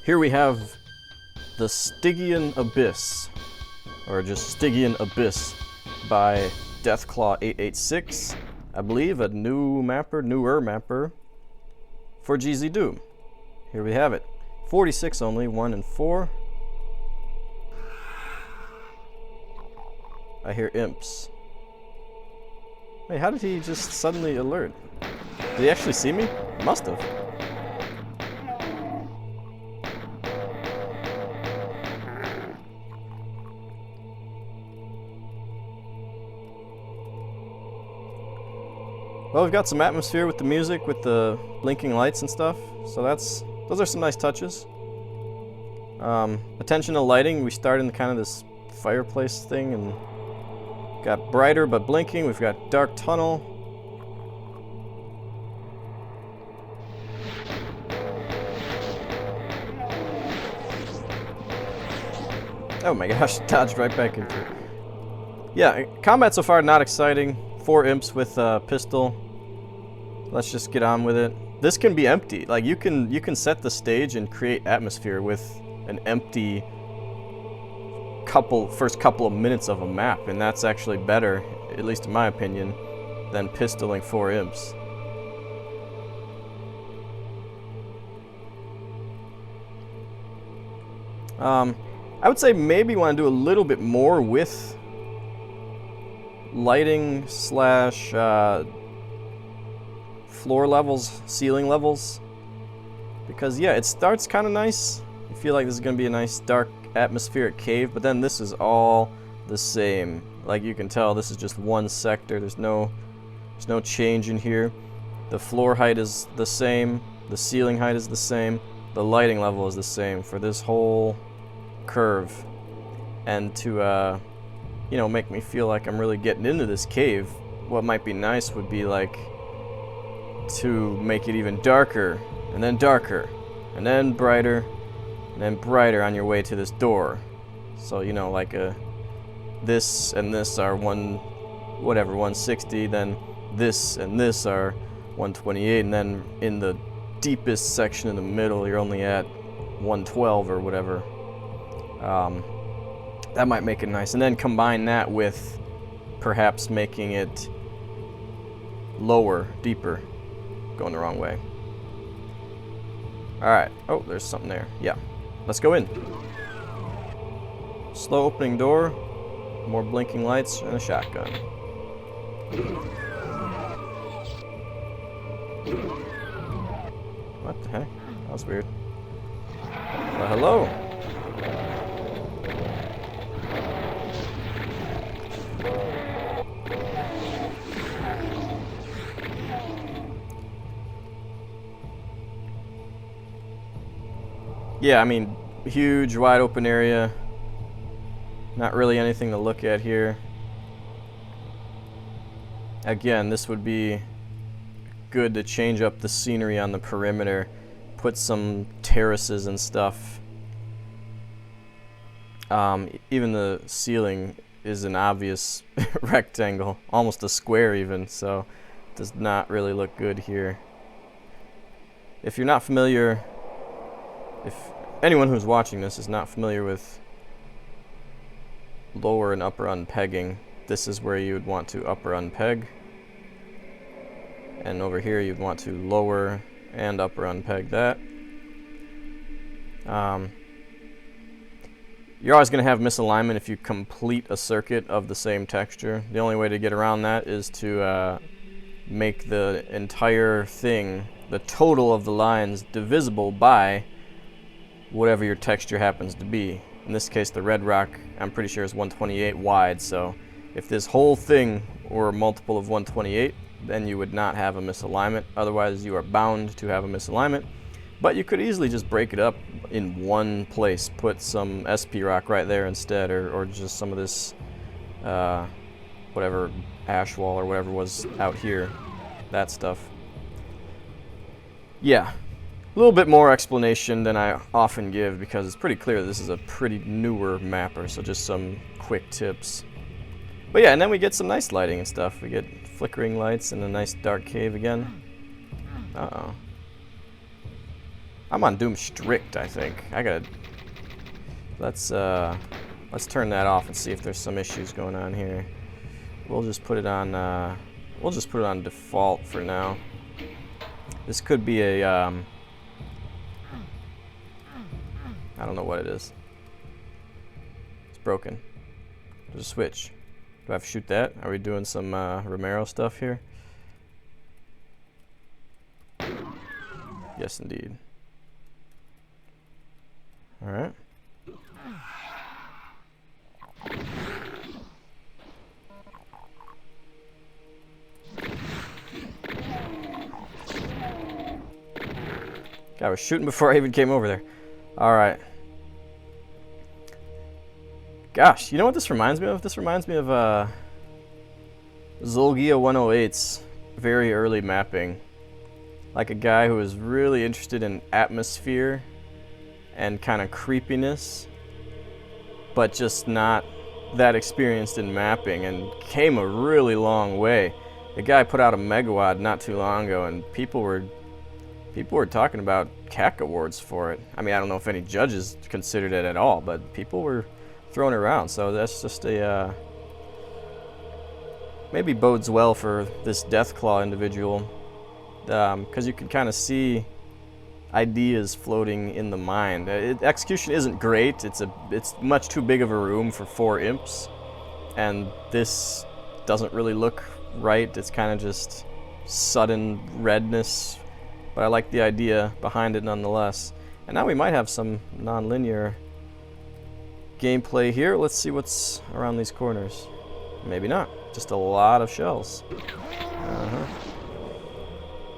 Here we have the Stygian Abyss, or just Stygian Abyss by Deathclaw886. I believe a newer mapper for GZDoom. Here we have it. 46 only, 1 and 4. I hear imps. Wait, how did he just suddenly alert? Did he actually see me? Must have. Well, we've got some atmosphere with the music, with the blinking lights and stuff. So those are some nice touches. Attention to lighting. We start in kind of this fireplace thing and got brighter but blinking. We've got dark tunnel. Oh my gosh, dodged right back into it. Yeah, combat so far not exciting. 4 imps with a pistol. Let's just get on with it. This can be empty. Like you can set the stage and create atmosphere with an empty first couple of minutes of a map, and that's actually better, at least in my opinion, than pistoling 4 imps. I would say maybe want to do a little bit more with lighting slash floor levels, ceiling levels, because yeah, it starts kind of nice. I feel like this is going to be a nice dark atmospheric cave, but then this is all the same. Like you can tell, this is just one sector. There's no change in here. The floor height is the same, the ceiling height is the same, the lighting level is the same for this whole curve. And to you know, make me feel like I'm really getting into this cave, what might be nice would be like to make it even darker, and then darker, and then brighter, and then brighter on your way to this door. So, you know, like this and this are 160, then this and this are 128, and then in the deepest section in the middle you're only at 112 or whatever. That might make it nice, and then combine that with perhaps making it lower, deeper. Going the wrong way. Alright. Oh, there's something there. Yeah. Let's go in. Slow opening door. More blinking lights and a shotgun. What the heck? That was weird. Well, hello. Yeah, I mean, huge, wide open area. Not really anything to look at here. Again, this would be good to change up the scenery on the perimeter. Put some terraces and stuff. Even the ceiling is an obvious rectangle, almost a square even, so it does not really look good here. If you're not familiar, if anyone who's watching this is not familiar with lower and upper unpegging, this is where you would want to upper unpeg. And over here you'd want to lower and upper unpeg that. You're always going to have misalignment if you complete a circuit of the same texture. The only way to get around that is to make the entire thing, the total of the lines, divisible by whatever your texture happens to be. In this case, the red rock, I'm pretty sure is 128 wide, so if this whole thing were a multiple of 128, then you would not have a misalignment. Otherwise, you are bound to have a misalignment. But you could easily just break it up in one place, put some SP rock right there instead, or just some of this, whatever, ash wall or whatever was out here, that stuff. Yeah. A little bit more explanation than I often give, because it's pretty clear this is a pretty newer mapper, so just some quick tips. But yeah, and then we get some nice lighting and stuff. We get flickering lights and a nice dark cave again. Uh-oh. I'm on Doom Strict, I think. I gotta... Let's turn that off and see if there's some issues going on here. We'll just put it on, default for now. This could be a, I don't know what it is. It's broken. There's a switch. Do I have to shoot that? Are we doing some Romero stuff here? Yes, indeed. All right. God, I was shooting before I even came over there. All right. Gosh, you know what this reminds me of? This reminds me of Zolgia108's very early mapping. Like a guy who was really interested in atmosphere and kind of creepiness, but just not that experienced in mapping, and came a really long way. The guy put out a megawatt not too long ago, and people were talking about CAC awards for it. I mean, I don't know if any judges considered it at all, but people were throwing it around. So that's just a maybe bodes well for this Deathclaw individual, because you can kind of see ideas floating in the mind. Execution isn't great. It's much too big of a room for 4 imps, and this doesn't really look right. It's kind of just sudden redness, but I like the idea behind it nonetheless. And now we might have some non-linear gameplay here. Let's see what's around these corners. Maybe not. Just a lot of shells.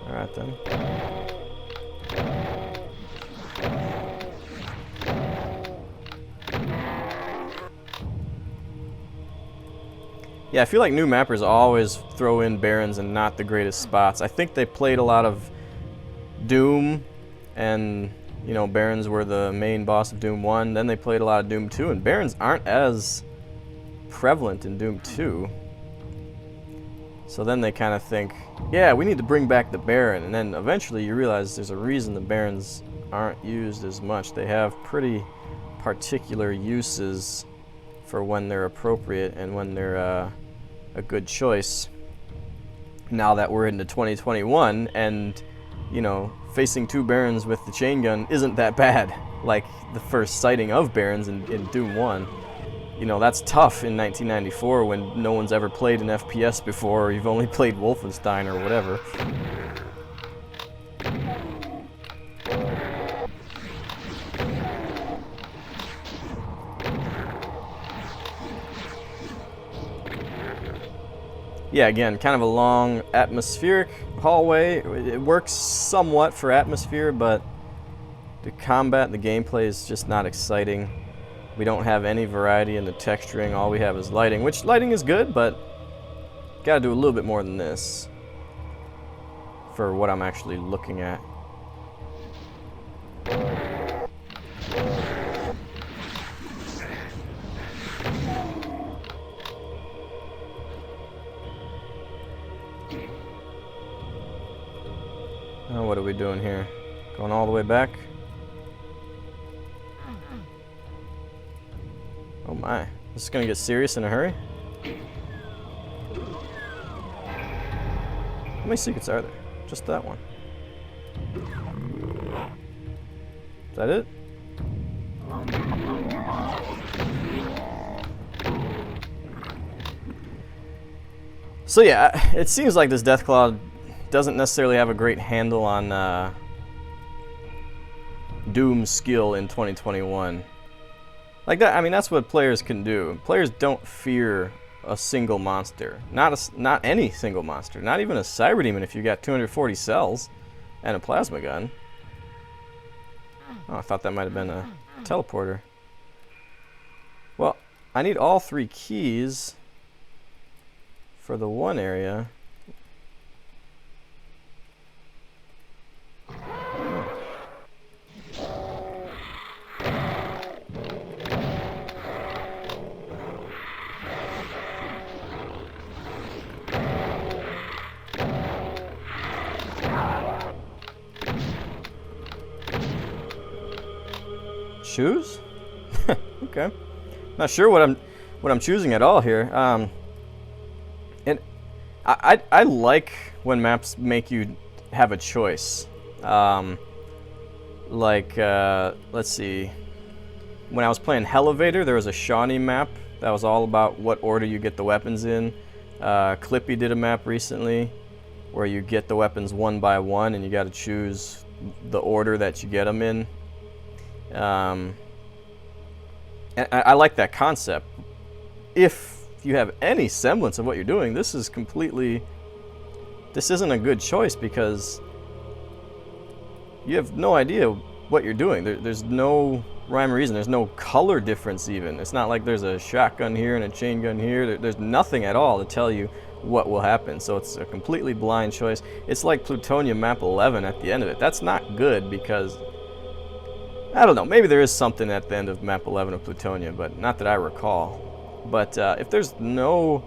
All right then. Yeah, I feel like new mappers always throw in Barons in not the greatest spots. I think they played a lot of Doom, and you know, Barons were the main boss of Doom 1. Then they played a lot of Doom 2, and Barons aren't as prevalent in Doom 2. So then they kind of think, yeah, we need to bring back the Baron. And then eventually you realize there's a reason the Barons aren't used as much. They have pretty particular uses for when they're appropriate and when they're a good choice. Now that we're into 2021, and you know, facing 2 Barons with the chain gun isn't that bad, like the first sighting of Barons in Doom 1. You know, that's tough in 1994 when no one's ever played an FPS before, or you've only played Wolfenstein or whatever. Yeah, again, kind of a long atmospheric hallway. It works somewhat for atmosphere, but the combat, the gameplay is just not exciting. We don't have any variety in the texturing. All we have is lighting, which lighting is good, but gotta do a little bit more than this for what I'm actually looking at. Now what are we doing here? Going all the way back? Oh my, this is gonna get serious in a hurry? How many secrets are there? Just that one. Is that it? So yeah, it seems like this Deathclaw doesn't necessarily have a great handle on Doom skill in 2021. Like that, I mean, that's what players can do. Players don't fear a single monster. Not any single monster. Not even a Cyber Demon if you got 240 cells and a plasma gun. Oh, I thought that might have been a teleporter. Well, I need all 3 keys for the one area. Choose? Okay. Not sure what I'm choosing at all here. And I like when maps make you have a choice. Let's see. When I was playing Elevator, there was a Shawnee map that was all about what order you get the weapons in. Clippy did a map recently where you get the weapons one by one and you got to choose the order that you get them in. And I like that concept. If you have any semblance of what you're doing, this isn't a good choice because you have no idea what you're doing. There's no rhyme or reason. There's no color difference even. It's not like there's a shotgun here and a chain gun here. There's nothing at all to tell you what will happen. So it's a completely blind choice. It's like Plutonium map 11 at the end of it. That's not good because, I don't know, maybe there is something at the end of map 11 of Plutonium, but not that I recall. But if there's no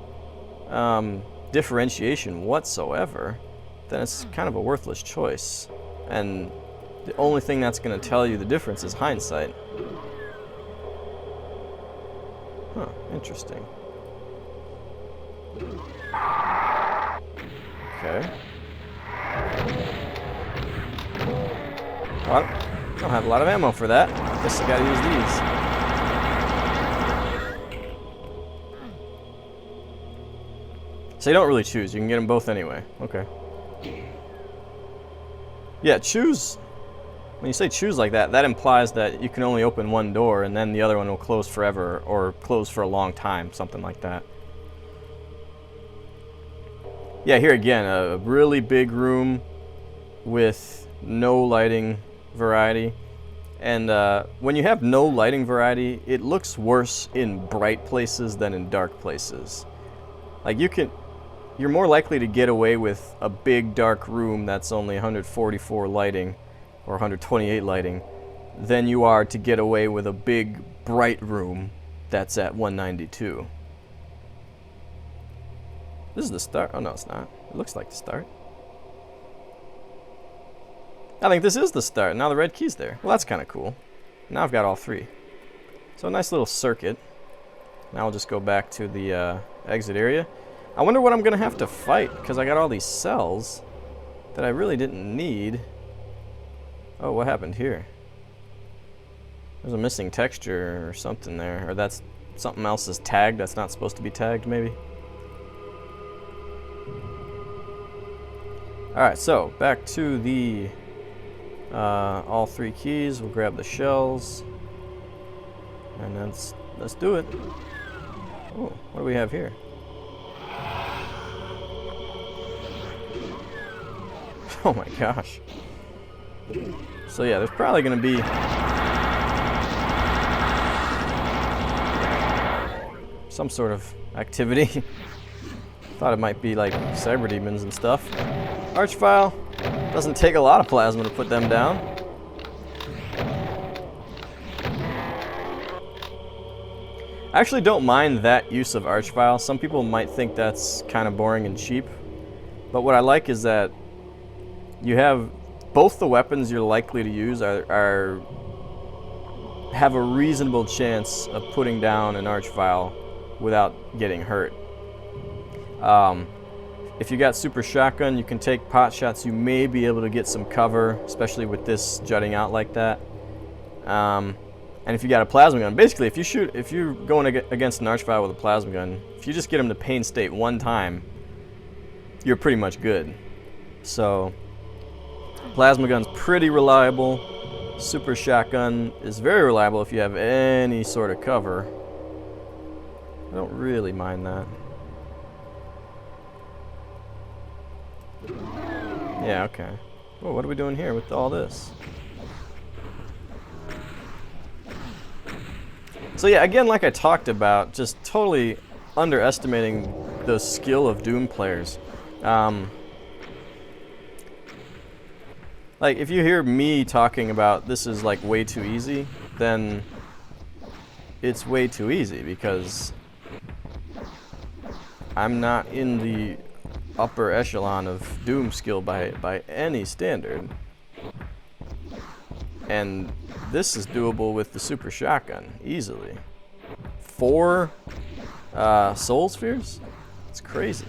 differentiation whatsoever, then it's kind of a worthless choice. And the only thing that's going to tell you the difference is hindsight. Huh, interesting. Okay. Well, I don't have a lot of ammo for that. Guess I gotta use these. So you don't really choose. You can get them both anyway. Okay. Yeah, choose. When you say choose like that, that implies that you can only open one door and then the other one will close forever or close for a long time, something like that. Yeah, here again, a really big room with no lighting variety. And when you have no lighting variety, it looks worse in bright places than in dark places. Like you're more likely to get away with a big dark room that's only 144 lighting or 128 lighting than you are to get away with a big bright room that's at 192. This is the start. Oh no, it's not. It looks like the start. I think this is the start. Now the red key's there. Well, that's kind of cool. Now I've got all three. So a nice little circuit. Now I'll just go back to the exit area. I wonder what I'm going to have to fight, because I got all these cells that I really didn't need. Oh, what happened here? There's a missing texture or something there. Or that's something else is tagged that's not supposed to be tagged, maybe. Alright, so back to the all three keys. We'll grab the shells. And let's do it. Oh, what do we have here? Oh my gosh. So yeah, there's probably going to be some sort of activity. Thought it might be like cyber demons and stuff. Archvile. Doesn't take a lot of plasma to put them down. I actually don't mind that use of Archvile. Some people might think that's kind of boring and cheap. But what I like is that you have both the weapons you're likely to use have a reasonable chance of putting down an Archvile without getting hurt. If you got super shotgun, you can take pot shots. You may be able to get some cover, especially with this jutting out like that. And if you got a plasma gun, basically, if you're going against an Archvile with a plasma gun, if you just get him to pain state one time, you're pretty much good. So, plasma gun's pretty reliable. Super shotgun is very reliable if you have any sort of cover. I don't really mind that. Yeah, okay. Well, what are we doing here with all this? So yeah, again, like I talked about, just totally underestimating the skill of Doom players. Like, if you hear me talking about this is like way too easy, then it's way too easy because I'm not in the upper echelon of Doom skill by any standard. And this is doable with the super shotgun easily. 4 soul spheres? It's crazy.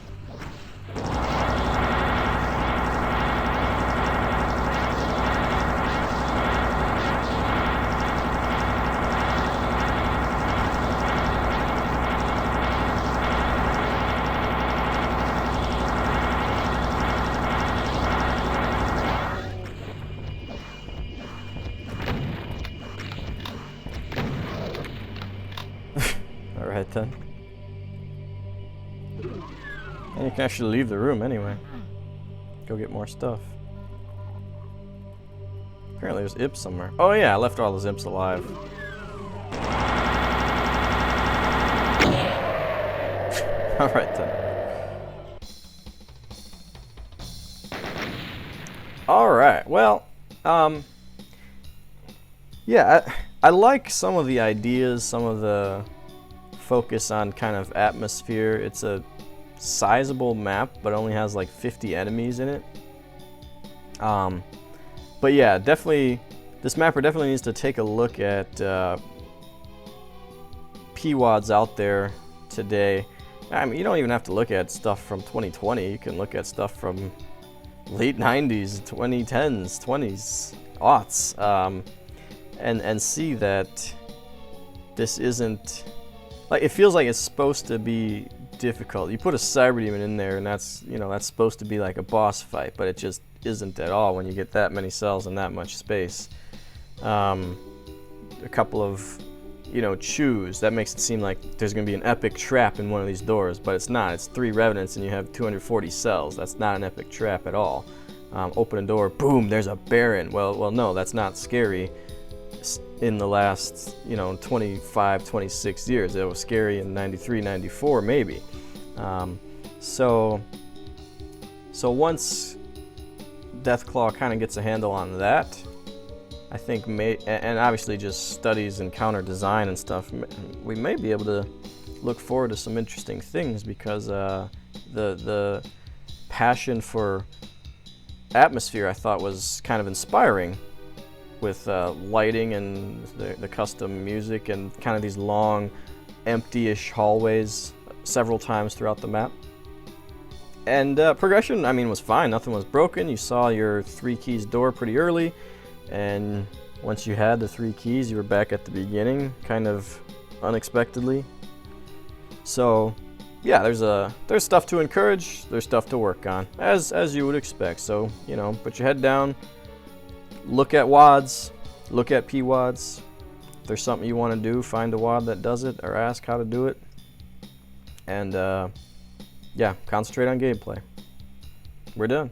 Alright then. And you can actually leave the room anyway. Go get more stuff. Apparently there's imps somewhere. Oh yeah, I left all those imps alive. Alright then. Alright, well, yeah, I like some of the ideas, some of the focus on kind of atmosphere. It's a sizable map, but only has like 50 enemies in it. But yeah, definitely, this mapper definitely needs to take a look at PWADs out there today. I mean, you don't even have to look at stuff from 2020. You can look at stuff from late 90s, 2010s, 20s, aughts, and see that this isn't, like, it feels like it's supposed to be difficult. You put a cyber demon in there and that's, you know, that's supposed to be like a boss fight, but it just isn't at all when you get that many cells and that much space. A couple of, you know, chews, that makes it seem like there's going to be an epic trap in one of these doors, but it's not. It's 3 revenants and you have 240 cells. That's not an epic trap at all. Open a door, boom, there's a baron. Well, no, that's not scary. In the last, you know, 25, 26 years. It was scary in 93, 94 maybe. So once Deathclaw kind of gets a handle on that, I think, and obviously just studies and counter design and stuff, we may be able to look forward to some interesting things, because the passion for atmosphere I thought was kind of inspiring, with lighting and the custom music and kind of these long, empty-ish hallways several times throughout the map. And progression, I mean, was fine. Nothing was broken. You saw your 3 keys door pretty early, and once you had the 3 keys, you were back at the beginning, kind of unexpectedly. So yeah, there's stuff to encourage, there's stuff to work on, as you would expect. So, you know, put your head down, look at WADs, look at PWADs. If there's something you want to do, find a WAD that does it, or ask how to do it. And yeah, concentrate on gameplay. We're done.